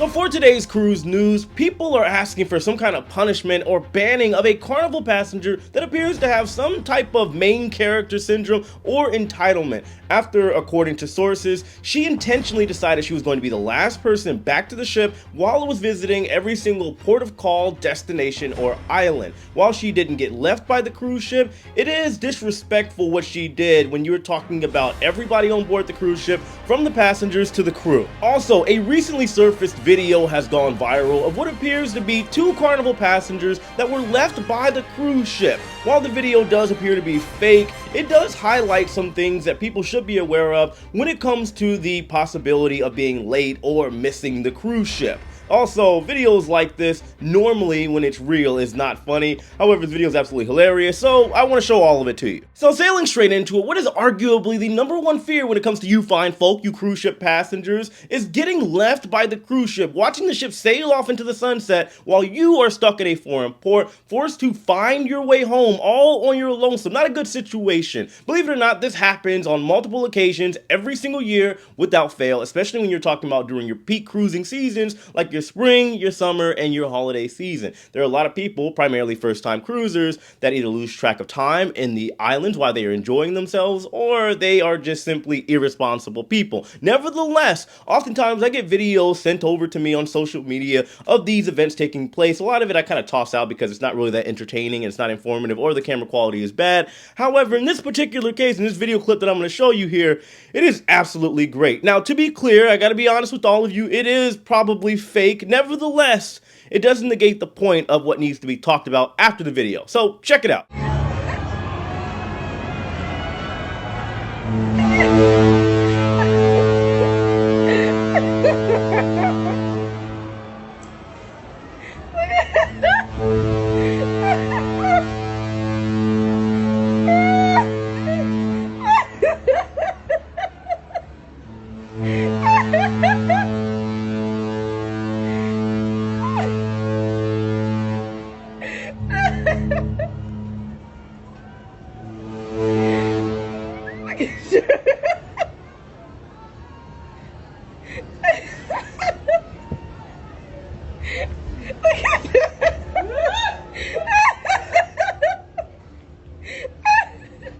So for today's cruise news, people are asking for some kind of punishment or banning of a Carnival passenger that appears to have some type of main character syndrome or entitlement. After, according to sources, she intentionally decided she was going to be the last person back to the ship while it was visiting every single port of call, destination, or island. While she didn't get left by the cruise ship, it is disrespectful what she did when you were talking about everybody on board the cruise ship, from the passengers to the crew. Also, a recently surfaced video has gone viral of what appears to be two Carnival passengers that were left by the cruise ship. While the video does appear to be fake, it does highlight some things that people should be aware of when it comes to the possibility of being late or missing the cruise ship. Also, videos like this, normally when it's real, is not funny. However, this video is absolutely hilarious, so I want to show all of it to you. So sailing straight into it, what is arguably the #1 fear when it comes to you fine folk, you cruise ship passengers, is getting left by the cruise ship, watching the ship sail off into the sunset while you are stuck in a foreign port, forced to find your way home all on your lonesome. Not a good situation. Believe it or not, this happens on multiple occasions every single year without fail, especially when you're talking about during your peak cruising seasons like your spring, your summer, and your holiday season. There are a lot of people, primarily first-time cruisers, that either lose track of time in the islands while they are enjoying themselves, or they are just simply irresponsible people. Nevertheless, oftentimes I get videos sent over to me on social media of these events taking place. A lot of it I kind of toss out because it's not really that entertaining, and it's not informative, or the camera quality is bad. However, in this particular case, in this video clip that I'm going to show you here, it is absolutely great. Now, to be clear, I got to be honest with all of you, it is probably fake. Nevertheless, it doesn't negate the point of what needs to be talked about after the video. So check it out.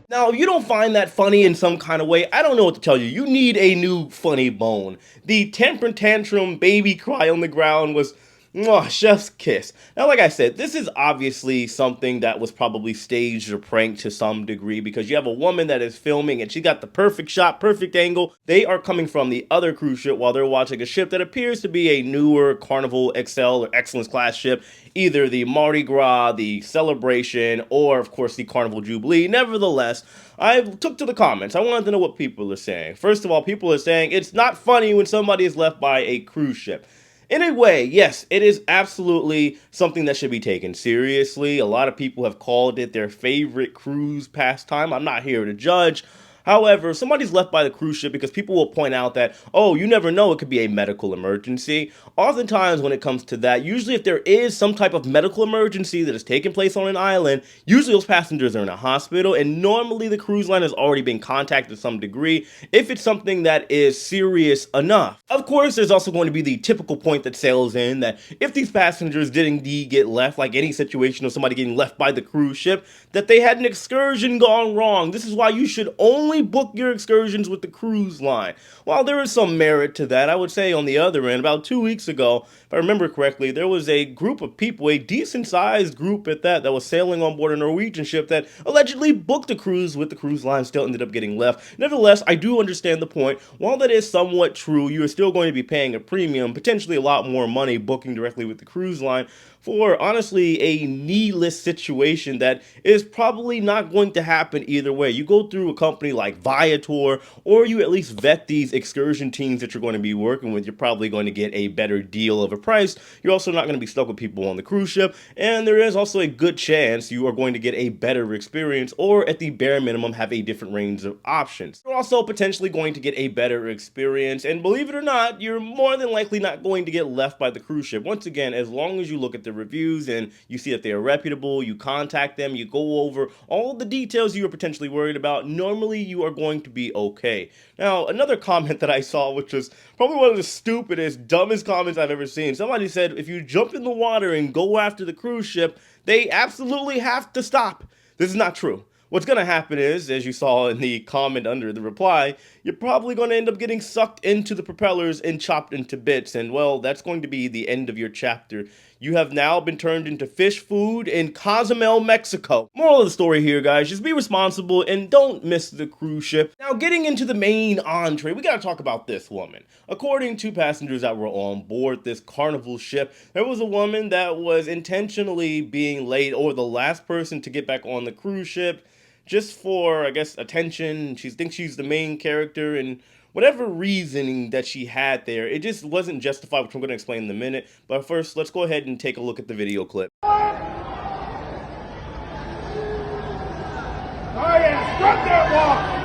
Now, if you don't find that funny in some kind of way, I don't know what to tell you. You need a new funny bone. The temper tantrum baby cry on the ground was chef's kiss. Now, like I said, this is obviously something that was probably staged or pranked to some degree, because you have a woman that is filming and she got the perfect shot, perfect angle. They are coming from the other cruise ship while they're watching a ship that appears to be a newer Carnival XL or Excellence class ship, either the Mardi Gras, the Celebration, or of course the Carnival Jubilee. Nevertheless, I took to the comments. I wanted to know what people are saying. First of all, people are saying it's not funny when somebody is left by a cruise ship. In a way, yes, it is absolutely something that should be taken seriously. A lot of people have called it their favorite cruise pastime. I'm not here to judge. However, if somebody's left by the cruise ship, because people will point out that, oh, you never know, it could be a medical emergency. Oftentimes when it comes to that, usually if there is some type of medical emergency that is taking place on an island, usually those passengers are in a hospital, and normally the cruise line has already been contacted to some degree if it's something that is serious enough. Of course, there's also going to be the typical point that sails in that if these passengers did indeed get left, like any situation of somebody getting left by the cruise ship, that they had an excursion gone wrong. This is why you should only book your excursions with the cruise line. While there is some merit to that, I would say on the other end, about 2 weeks ago, if I remember correctly, there was a group of people, a decent-sized group at that was sailing on board a Norwegian ship that allegedly booked a cruise with the cruise line, still ended up getting left. Nevertheless, I do understand the point. While that is somewhat true, you are still going to be paying a premium, potentially a lot more money booking directly with the cruise line for honestly a needless situation that is probably not going to happen either way. You go through a company like Viator, or you at least vet these excursion teams that you're going to be working with, you're probably going to get a better deal of a price. You're also not going to be stuck with people on the cruise ship, and there is also a good chance you are going to get a better experience, or at the bare minimum have a different range of options. You're also potentially going to get a better experience, and believe it or not, you're more than likely not going to get left by the cruise ship. Once again, as long as you look at the reviews and you see that they are reputable, you contact them, you go over all the details you are potentially worried about, normally you are going to be okay. Now, another comment that I saw, which was probably one of the stupidest, dumbest comments I've ever seen. Somebody said, if you jump in the water and go after the cruise ship, they absolutely have to stop. This is not true. What's going to happen is, as you saw in the comment under the reply, you're probably going to end up getting sucked into the propellers and chopped into bits. And well, that's going to be the end of your chapter. You have now been turned into fish food in Cozumel, Mexico. Moral of the story here, guys, just be responsible and don't miss the cruise ship. Now, getting into the main entree, we gotta talk about this woman. According to passengers that were on board this Carnival ship, there was a woman that was intentionally being late or the last person to get back on the cruise ship just for, I guess, attention. She thinks she's the main character, and whatever reasoning that she had there, it just wasn't justified, which I'm going to explain in a minute. But first, let's go ahead and take a look at the video clip. Oh yeah, strut that walk!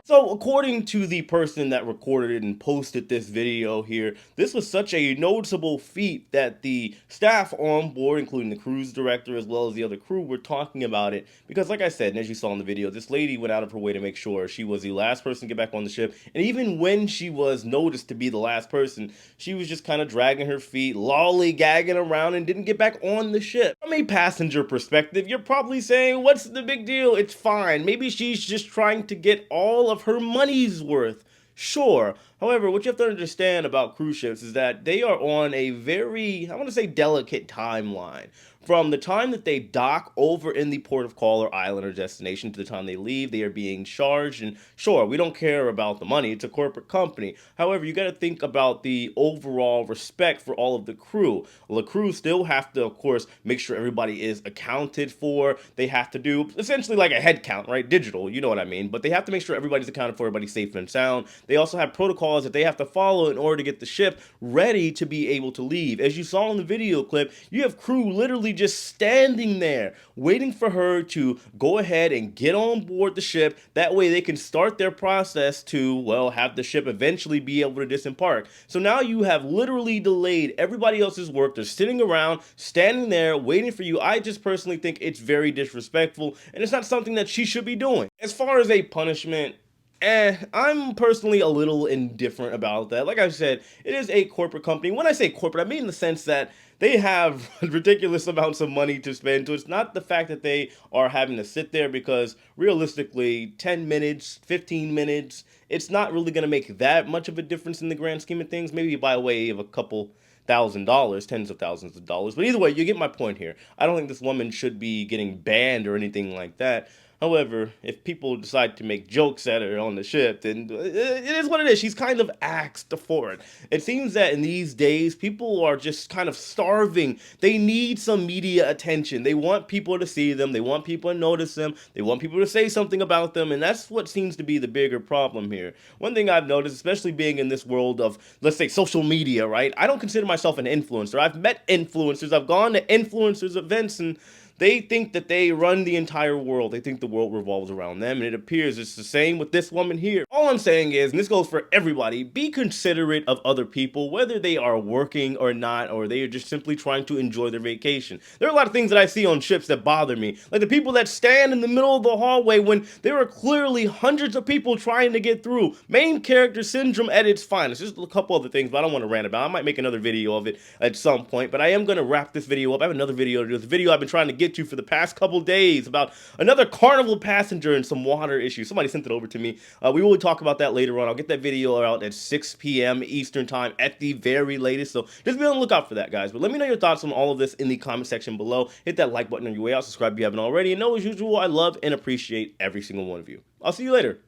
So, according to the person that recorded and posted this video here, this was such a noticeable feat that the staff on board, including the cruise director as well as the other crew, were talking about it. Because like I said, and as you saw in the video, this lady went out of her way to make sure she was the last person to get back on the ship. And even when she was noticed to be the last person, she was just kind of dragging her feet, lollygagging around, and didn't get back on the ship. From a passenger perspective, you're probably saying, what's the big deal? It's fine. Maybe she's just trying to get all of her money's worth. Sure. However, what you have to understand about cruise ships is that they are on a very, I want to say, delicate timeline. From the time that they dock over in the port of call or island or destination to the time they leave, they are being charged. And sure, we don't care about the money. It's a corporate company. However, you got to think about the overall respect for all of the crew. Well, the crew still have to, of course, make sure everybody is accounted for. They have to do essentially like a head count, right? Digital, you know what I mean. But they have to make sure everybody's accounted for, everybody's safe and sound. They also have protocols that they have to follow in order to get the ship ready to be able to leave. As you saw in the video clip, you have crew literally just standing there waiting for her to go ahead and get on board the ship. That way they can start their process to, well, have the ship eventually be able to disembark. So now you have literally delayed everybody else's work. They're sitting around, standing there, waiting for you. I just personally think it's very disrespectful, and it's not something that she should be doing. As far as a punishment, I'm personally a little indifferent about that. Like I said, it is a corporate company. When I say corporate, I mean in the sense that they have ridiculous amounts of money to spend. So it's not the fact that they are having to sit there, because realistically, 10 minutes, 15 minutes, it's not really going to make that much of a difference in the grand scheme of things. Maybe by way of a couple $1,000, tens of thousands of dollars. But either way, you get my point here. I don't think this woman should be getting banned or anything like that. However, if people decide to make jokes at her on the ship, then it is what it is. She's kind of asked for it. It seems that in these days, people are just kind of starving. They need some media attention. They want people to see them. They want people to notice them. They want people to say something about them. And that's what seems to be the bigger problem here. One thing I've noticed, especially being in this world of, let's say, social media, right? I don't consider myself an influencer. I've met influencers. I've gone to influencers events, and they think that they run the entire world. They think the world revolves around them, and it appears it's the same with this woman here. All I'm saying is, and this goes for everybody, be considerate of other people, whether they are working or not, or they are just simply trying to enjoy their vacation. There are a lot of things that I see on ships that bother me, like the people that stand in the middle of the hallway when there are clearly hundreds of people trying to get through. Main character syndrome at its finest. Just a couple other things, but I don't want to rant about. I might make another video of it at some point, but I am going to wrap this video up. I have another video to do. This video I've been trying to get to for the past couple days about another Carnival passenger and some water issues. Somebody sent it over to me. We will talk about that later on. I'll get that video out at 6 p.m. Eastern time at the very latest. So just be on the lookout for that, guys. But let me know your thoughts on all of this in the comment section below. Hit that like button on your way out. Subscribe if you haven't already. And know, as usual, I love and appreciate every single one of you. I'll see you later.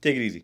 Take it easy.